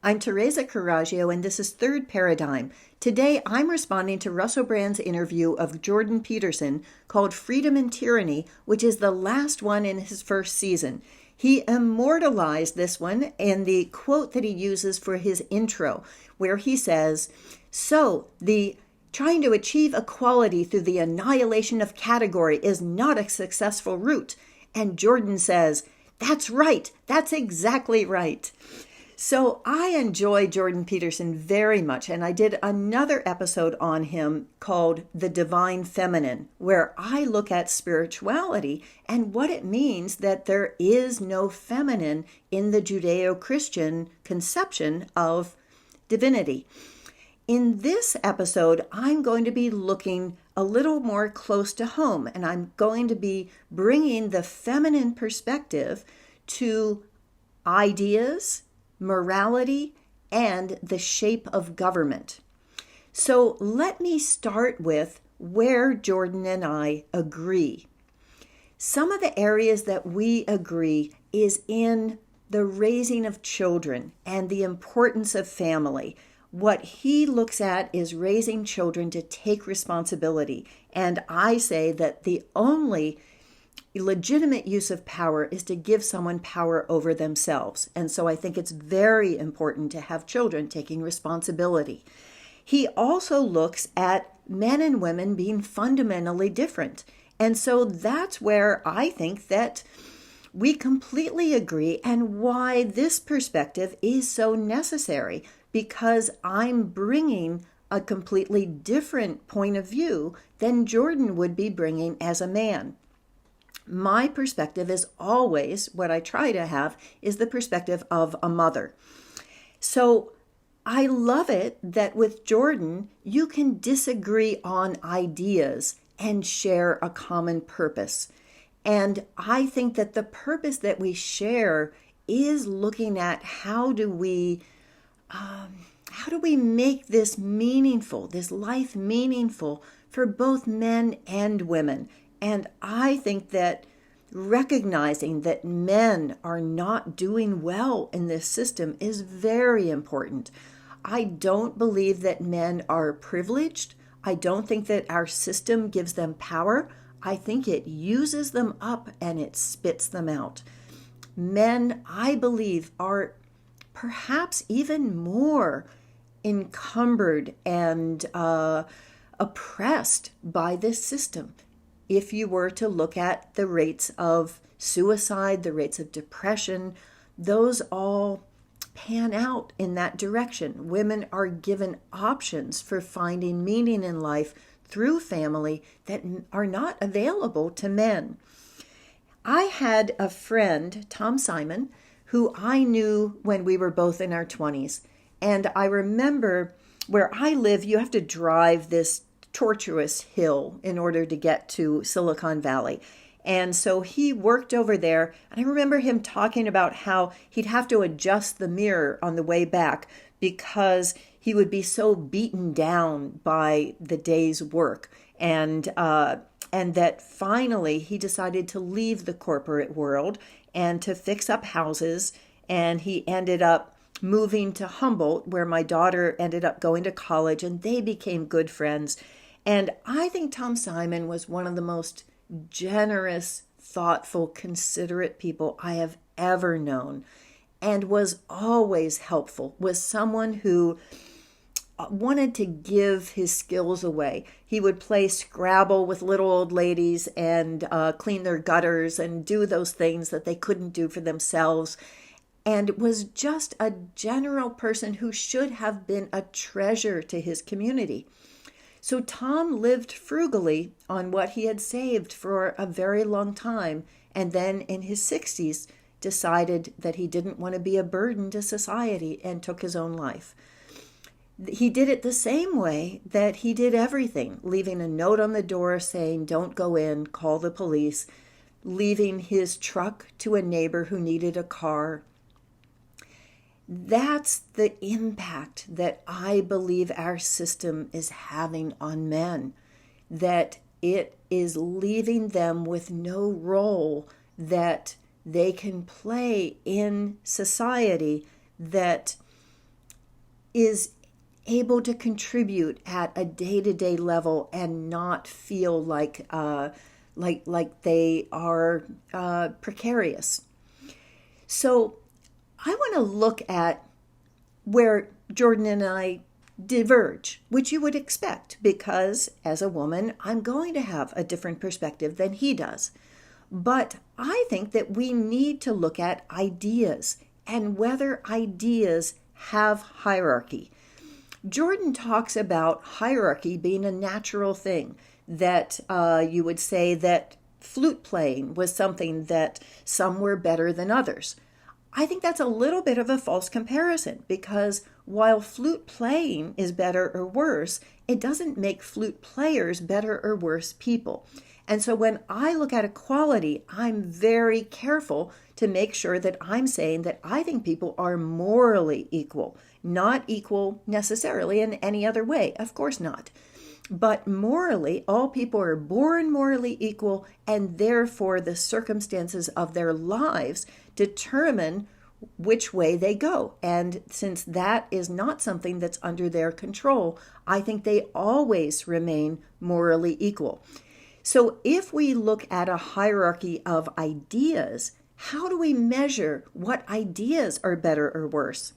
I'm Teresa Carraggio, and this is Third Paradigm. Today, I'm responding to Russell Brand's interview of Jordan Peterson called Freedom and Tyranny, which is the last one in his first season. He immortalized this one in the quote that he uses for his intro, where he says, the trying to achieve equality through the annihilation of category is not a successful route. And Jordan says, that's right. That's exactly right. So I enjoy Jordan Peterson very much, and I did another episode on him called The Divine Feminine, where I look at spirituality and what it means that there is no feminine in the Judeo-Christian conception of divinity. In this episode, I'm going to be looking a little more close to home, and I'm going to be bringing the feminine perspective to ideas, morality, and the shape of government. So let me start with where Jordan and I agree. Some of the areas that we agree is in the raising of children and the importance of family. What he looks at is raising children to take responsibility. And I say that the only legitimate use of power is to give someone power over themselves. And so I think it's very important to have children taking responsibility. He also looks at men and women being fundamentally different. And so that's where I think that we completely agree, and why this perspective is so necessary, because I'm bringing a completely different point of view than Jordan would be bringing as a man. My perspective is always, what I try to have, is the perspective of a mother. So I love it that with Jordan, you can disagree on ideas and share a common purpose. And I think that the purpose that we share is looking at how do we make this meaningful, this life meaningful for both men and women. And I think that recognizing that men are not doing well in this system is very important. I don't believe that men are privileged. I don't think that our system gives them power. I think it uses them up and it spits them out. Men, I believe, are perhaps even more encumbered and oppressed by this system. If you were to look at the rates of suicide, the rates of depression, those all pan out in that direction. Women are given options for finding meaning in life through family that are not available to men. I had a friend, Tom Simon, who I knew when we were both in our 20s. And I remember where I live, you have to drive this tortuous hill in order to get to Silicon Valley. And so he worked over there. And I remember him talking about how he'd have to adjust the mirror on the way back because he would be so beaten down by the day's work. And that finally he decided to leave the corporate world and to fix up houses. And he ended up moving to Humboldt, where my daughter ended up going to college, and they became good friends. And I think Tom Simon was one of the most generous, thoughtful, considerate people I have ever known, and was always helpful, was someone who wanted to give his skills away. He would play Scrabble with little old ladies and clean their gutters and do those things that they couldn't do for themselves, and was just a general person who should have been a treasure to his community. So Tom lived frugally on what he had saved for a very long time, and then in his 60s decided that he didn't want to be a burden to society and took his own life. He did it the same way that he did everything, leaving a note on the door saying, "Don't go in, call the police," leaving his truck to a neighbor who needed a car. That's the impact that I believe our system is having on men, that it is leaving them with no role that they can play in society that is able to contribute at a day-to-day level and not feel like they are precarious. So I want to look at where Jordan and I diverge, which you would expect, because as a woman, I'm going to have a different perspective than he does. But I think that we need to look at ideas and whether ideas have hierarchy. Jordan talks about hierarchy being a natural thing, that you would say that flute playing was something that some were better than others. I think that's a little bit of a false comparison, because while flute playing is better or worse, it doesn't make flute players better or worse people. And so when I look at equality, I'm very careful to make sure that I'm saying that I think people are morally equal, not equal necessarily in any other way. Of course not. But morally, all people are born morally equal, and therefore the circumstances of their lives determine which way they go. And since that is not something that's under their control, I think they always remain morally equal. So if we look at a hierarchy of ideas, how do we measure what ideas are better or worse?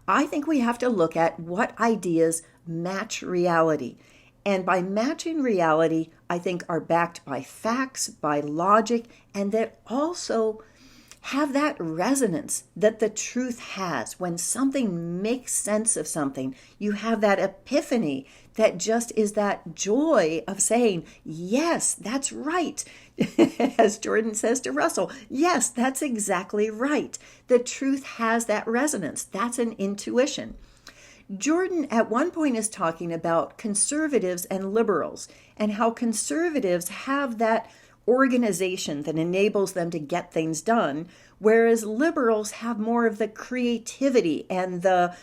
I think we have to look at what ideas match reality. And by matching reality, I think are backed by facts, by logic, and that also have that resonance that the truth has. When something makes sense of something, you have that epiphany that just is that joy of saying, yes, that's right. As Jordan says to Russell, yes, that's exactly right. The truth has that resonance. That's an intuition. Jordan at one point is talking about conservatives and liberals, and how conservatives have that organization that enables them to get things done, whereas liberals have more of the creativity and the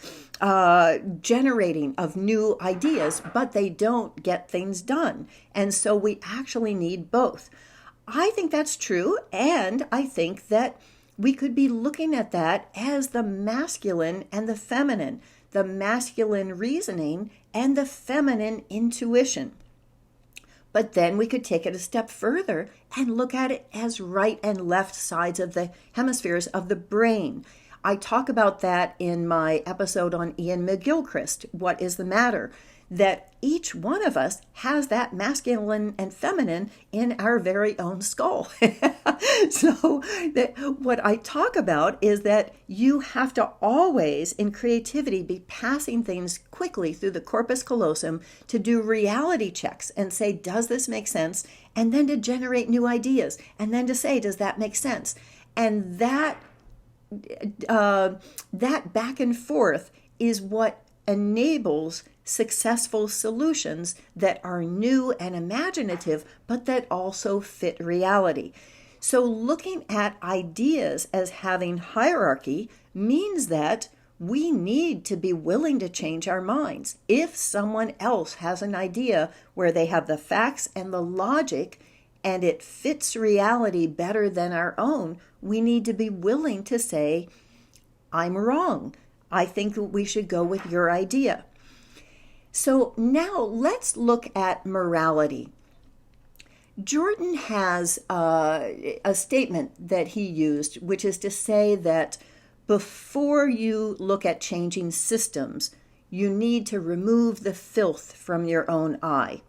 generating of new ideas, but they don't get things done. And so we actually need both. I think that's true, and I think that we could be looking at that as the masculine and the feminine, the masculine reasoning and the feminine intuition. But then we could take it a step further and look at it as right and left sides of the hemispheres of the brain. I talk about that in my episode on Ian McGilchrist, What is the Matter? That each one of us has that masculine and feminine in our very own skull. So what I talk about is that you have to always, in creativity, be passing things quickly through the corpus callosum to do reality checks and say, does this make sense? And then to generate new ideas. And then to say, does that make sense? And that back and forth is what enables successful solutions that are new and imaginative, but that also fit reality. So looking at ideas as having hierarchy means that we need to be willing to change our minds. If someone else has an idea where they have the facts and the logic and it fits reality better than our own, we need to be willing to say, I'm wrong. I think we should go with your idea. So now let's look at morality. Jordan has a statement that he used, which is to say that before you look at changing systems, you need to remove the filth from your own eye.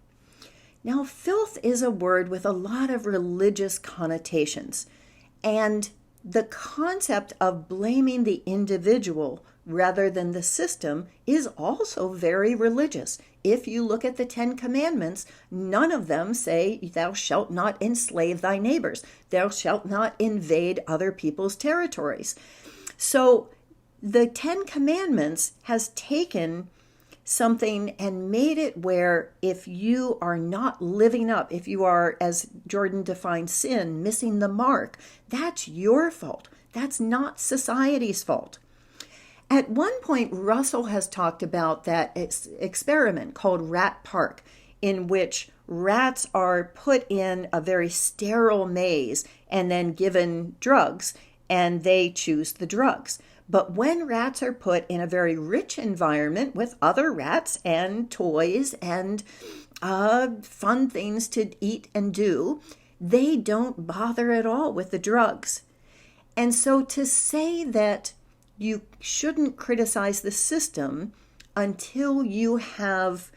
Now, filth is a word with a lot of religious connotations, and the concept of blaming the individual rather than the system is also very religious. If you look at the 10 Commandments, none of them say, thou shalt not enslave thy neighbors. Thou shalt not invade other people's territories. So the 10 Commandments has taken something and made it where if you are not living up, if you are, as Jordan defines sin, missing the mark, that's your fault. That's not society's fault. At one point, Russell has talked about that experiment called Rat Park, in which rats are put in a very sterile maze and then given drugs, and they choose the drugs. But when rats are put in a very rich environment with other rats and toys and fun things to eat and do, they don't bother at all with the drugs. And so to say that you shouldn't criticize the system until you have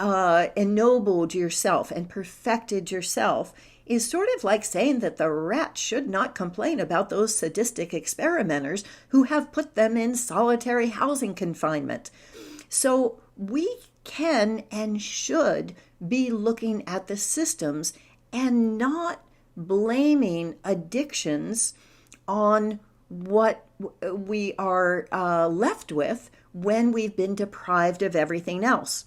ennobled yourself and perfected yourself is sort of like saying that the rats should not complain about those sadistic experimenters who have put them in solitary housing confinement. So we can and should be looking at the systems and not blaming addictions on what we are left with when we've been deprived of everything else.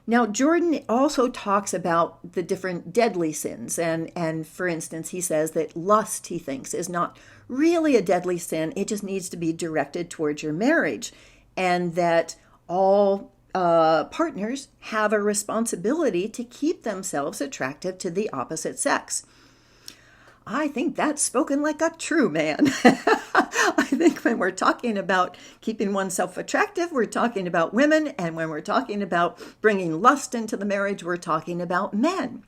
Now, Jordan also talks about the different deadly sins. And for instance, he says that lust, he thinks, is not really a deadly sin. It just needs to be directed towards your marriage. And that all partners have a responsibility to keep themselves attractive to the opposite sex. I think that's spoken like a true man. I think when we're talking about keeping oneself attractive, we're talking about women. And when we're talking about bringing lust into the marriage, we're talking about men.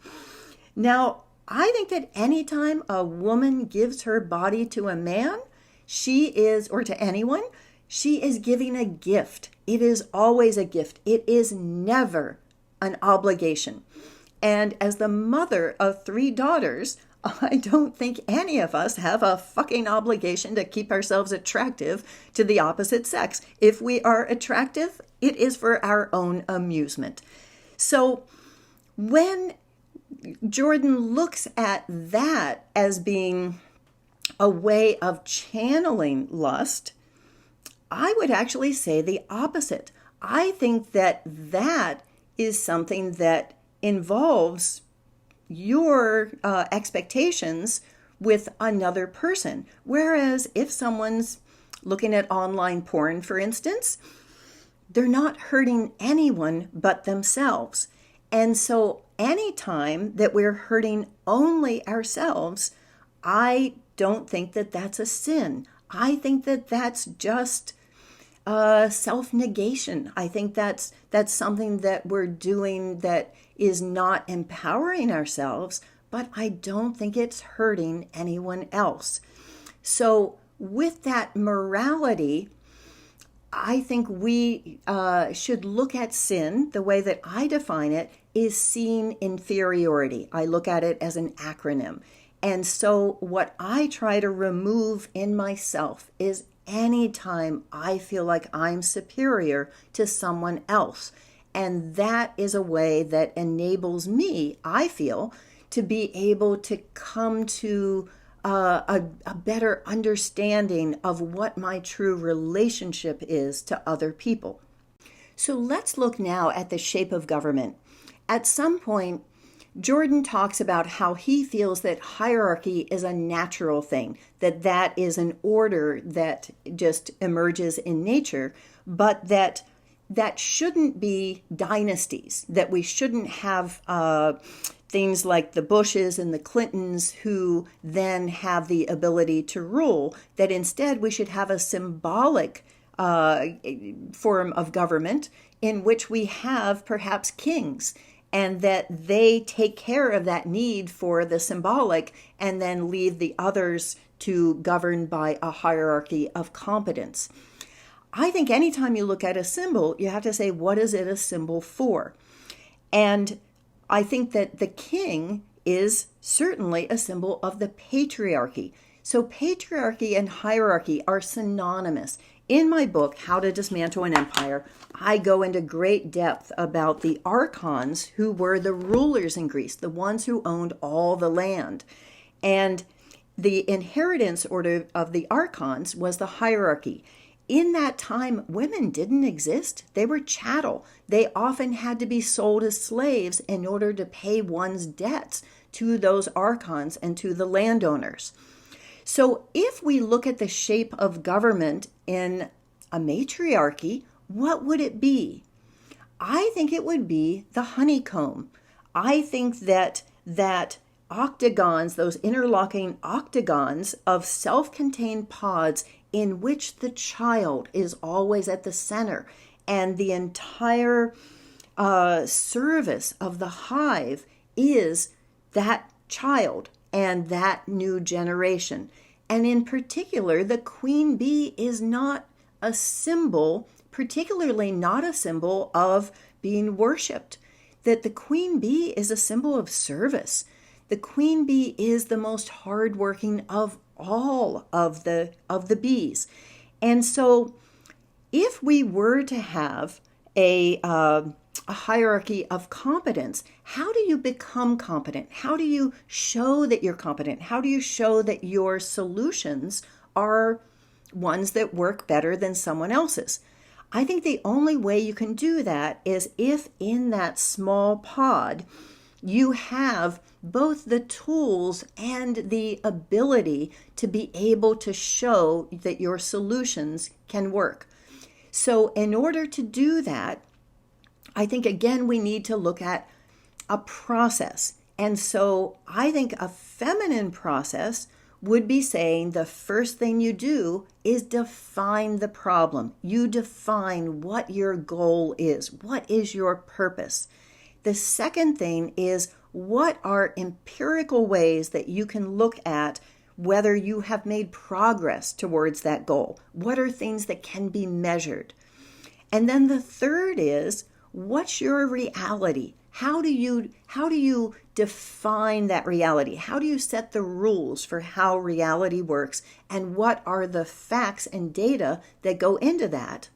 Now, I think that anytime a woman gives her body to a man, she is, or to anyone, she is giving a gift. It is always a gift. It is never an obligation. And as the mother of 3 daughters, I don't think any of us have a fucking obligation to keep ourselves attractive to the opposite sex. If we are attractive, it is for our own amusement. So when Jordan looks at that as being a way of channeling lust, I would actually say the opposite. I think that that is something that involves your expectations with another person. Whereas if someone's looking at online porn, for instance, they're not hurting anyone but themselves. And so anytime that we're hurting only ourselves, I don't think that that's a sin. I think that that's just self-negation. I think that's something that we're doing that is not empowering ourselves, but I don't think it's hurting anyone else. So with that morality, I think we should look at sin. The way that I define it is seeing inferiority. I look at it as an acronym. And so what I try to remove in myself is anytime I feel like I'm superior to someone else. And that is a way that enables me, I feel, to be able to come to a better understanding of what my true relationship is to other people. So let's look now at the shape of government. At some point, Jordan talks about how he feels that hierarchy is a natural thing, that is an order that just emerges in nature, but that shouldn't be dynasties, that we shouldn't have things like the Bushes and the Clintons who then have the ability to rule, that instead we should have a symbolic form of government in which we have perhaps kings, and that they take care of that need for the symbolic and then leave the others to govern by a hierarchy of competence. I think anytime you look at a symbol, you have to say, what is it a symbol for? And I think that the king is certainly a symbol of the patriarchy. So patriarchy and hierarchy are synonymous. In my book, How to Dismantle an Empire, I go into great depth about the archons who were the rulers in Greece, the ones who owned all the land. And the inheritance order of the archons was the hierarchy. In that time, women didn't exist. They were chattel. They often had to be sold as slaves in order to pay one's debts to those archons and to the landowners. So if we look at the shape of government in a matriarchy, what would it be? I think it would be the honeycomb. I think that octagons, those interlocking octagons of self-contained pods in which the child is always at the center, and the entire service of the hive is that child and that new generation. And in particular, the queen bee is not a symbol, particularly not a symbol of being worshipped. That the queen bee is a symbol of service. The queen bee is the most hardworking of all of the bees. And so if we were to have a hierarchy of competence, how do you become competent? How do you show that you're competent? How do you show that your solutions are ones that work better than someone else's? I think the only way you can do that is if in that small pod you have both the tools and the ability to be able to show that your solutions can work. So in order to do that, I think, again, we need to look at a process. And so I think a feminine process would be saying the first thing you do is define the problem. You define what your goal is. What is your purpose? The second thing is, what are empirical ways that you can look at whether you have made progress towards that goal? What are things that can be measured? And then the third is, what's your reality? How do you define that reality? How do you set the rules for how reality works? And what are the facts and data that go into that?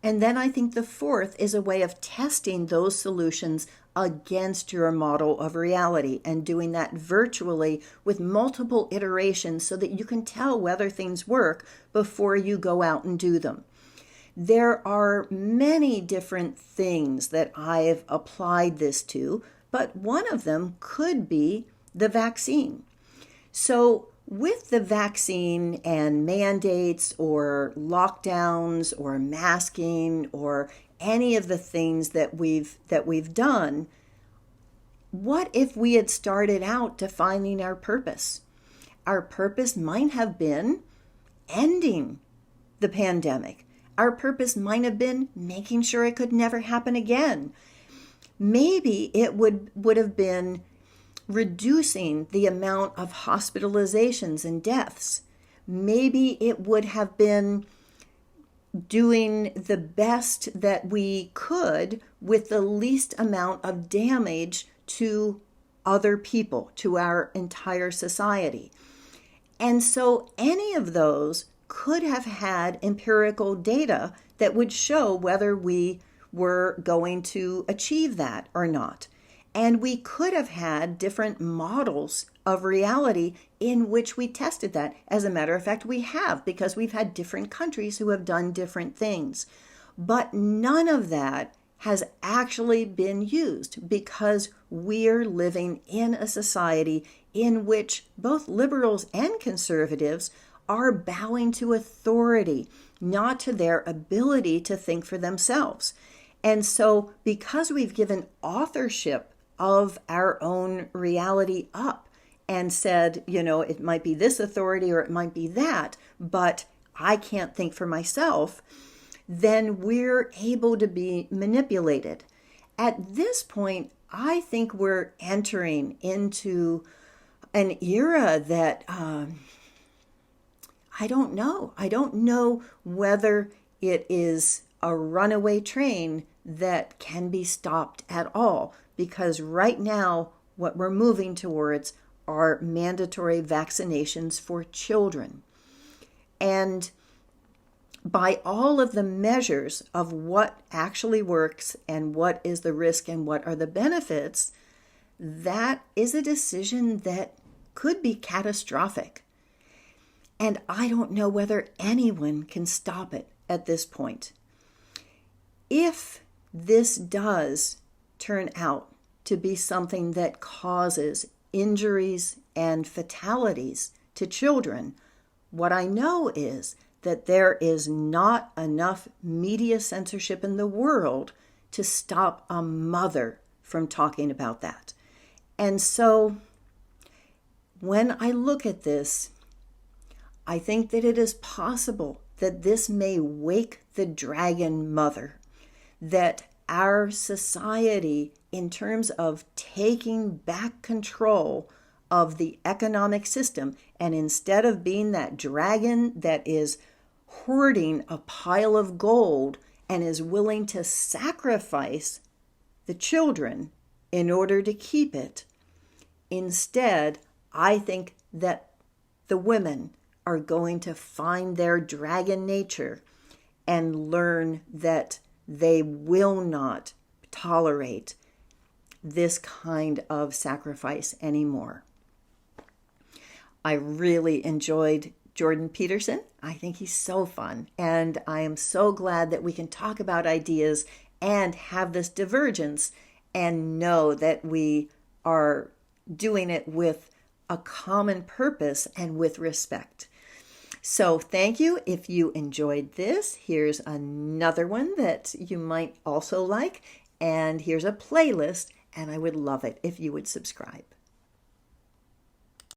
And then I think the fourth is a way of testing those solutions against your model of reality and doing that virtually with multiple iterations so that you can tell whether things work before you go out and do them. There are many different things that I've applied this to, but one of them could be the vaccine. So with the vaccine and mandates or lockdowns or masking or any of the things that we've done, what if we had started out defining our purpose? Our purpose might have been ending the pandemic. Our purpose might have been making sure it could never happen again. Maybe it would have been reducing the amount of hospitalizations and deaths. Maybe it would have been doing the best that we could with the least amount of damage to other people, to our entire society. And so any of those could have had empirical data that would show whether we were going to achieve that or not. And we could have had different models of reality in which we tested that. As a matter of fact, we have, because we've had different countries who have done different things. But none of that has actually been used because we're living in a society in which both liberals and conservatives are bowing to authority, not to their ability to think for themselves. And so because we've given authorship of our own reality up and said, it might be this authority or it might be that, but I can't think for myself, then we're able to be manipulated. At this point, I think we're entering into an era that I don't know. I don't know whether it is a runaway train that can be stopped at all, because right now what we're moving towards are mandatory vaccinations for children. And by all of the measures of what actually works and what is the risk and what are the benefits, that is a decision that could be catastrophic. And I don't know whether anyone can stop it at this point. If this does turn out to be something that causes injuries and fatalities to children, what I know is that there is not enough media censorship in the world to stop a mother from talking about that. And so when I look at this, I think that it is possible that this may wake the dragon mother, that our society, in terms of taking back control of the economic system, and instead of being that dragon that is hoarding a pile of gold and is willing to sacrifice the children in order to keep it, instead, I think that the women are going to find their dragon nature and learn that they will not tolerate this kind of sacrifice anymore. I really enjoyed Jordan Peterson. I think he's so fun, and I am so glad that we can talk about ideas and have this divergence and know that we are doing it with a common purpose and with respect. So thank you. If you enjoyed this, here's another one that you might also like, and here's a playlist, and I would love it if you would subscribe.